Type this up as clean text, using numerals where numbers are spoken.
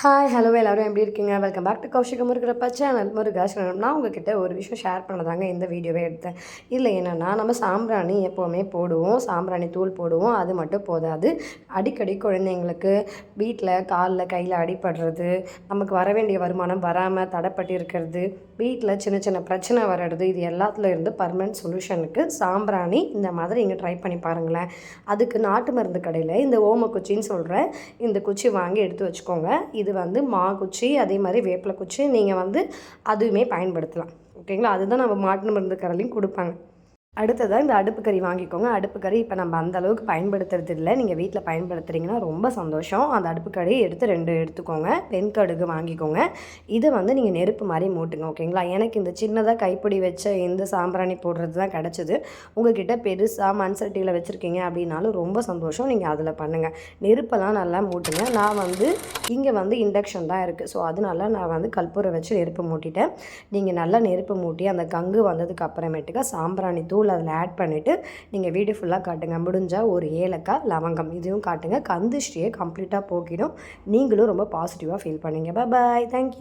Hi hello எல்லோரும் எப்படி இருக்கீங்க? Welcome back to Kaushika Murugarappa channel. முருகாசனம். நான் உங்ககிட்ட ஒரு விஷயம் ஷேர் பண்ணதாங்க இந்த வீடியோவே எடுத்தேன். இதில் என்னென்னா, நம்ம சாம்பிராணி எப்போவுமே போடுவோம், சாம்பிராணி தூள் போடுவோம். அது மட்டும் போதாது, அடிக்கடி குழந்தைங்களுக்கு வீட்டில் காலில் கையில் அடிபடுறது, நமக்கு வர வேண்டிய வருமானம் வராமல் தடைப்பட்டு இருக்கிறது, வீட்டில் சின்ன சின்ன பிரச்சனை வர்றது, இது எல்லாத்துல இருந்து பர்மனெண்ட் சொல்யூஷனுக்கு சாம்பிராணி இந்த மாதிரி இங்கே ட்ரை பண்ணி பாருங்களேன். அதுக்கு நாட்டு மருந்து கடையில் இந்த ஓமக்குச்சின்னு சொல்கிற இந்த குச்சி வாங்கி எடுத்து வச்சுக்கோங்க. இது வந்து குச்சி, அதே மாதிரி வேப்பிலை குச்சி நீங்கள் வந்து அதுவுமே பயன்படுத்தலாம். ஓகேங்களா? அதுதான் நம்ம மாட்டு மருந்து கடையிலையும் கொடுப்பாங்க. அடுத்ததாக இந்த அடுப்பு கறி வாங்கிக்கோங்க. அடுப்பு கறி இப்போ நம்ம அந்த அளவுக்கு பயன்படுத்துறது இல்லை. நீங்கள் வீட்டில் பயன்படுத்துகிறீங்கன்னா ரொம்ப சந்தோஷம். அந்த அடுப்பு கறியை எடுத்து 2 எடுத்துக்கோங்க. வெண்கடுகு வாங்கிக்கோங்க. இதை வந்து நீங்கள் நெருப்பு மாதிரி மூட்டுங்க. ஓகேங்களா? எனக்கு இந்த சின்னதாக கைப்பிடி வச்ச இந்த சாம்பிராணி போடுறது தான் கிடச்சிது. உங்கள்கிட்ட பெருசாக மண் சட்டியில் வச்சுருக்கீங்க அப்படின்னாலும் ரொம்ப சந்தோஷம். நீங்கள் அதில் பண்ணுங்கள். நெருப்பெல்லாம் நல்லா மூட்டுங்க. நான் வந்து இங்கே வந்து இண்டக்ஷன் தான் இருக்குது. ஸோ அதனால நான் வந்து கற்பூரம் வச்சு நெருப்பு மூட்டிட்டேன். நீங்கள் நல்லா நெருப்பு மூட்டி அந்த கங்கு வந்ததுக்கு அப்புறமேட்டுக்கா சாம்பிராணி தூள் அதில் ஆட் பண்ணிவிட்டு நீங்கள் வீடு ஃபுல்லாக காட்டுங்க. முடிஞ்சால் ஒரு ஏலக்காய், லவங்கம் இதையும் காட்டுங்க. கந்திஷ்டியை கம்ப்ளீட்டாக போக்கிடும். நீங்களும் ரொம்ப பாசிட்டிவாக ஃபீல் பண்ணுவீங்க. பாய். தேங்க்யூ.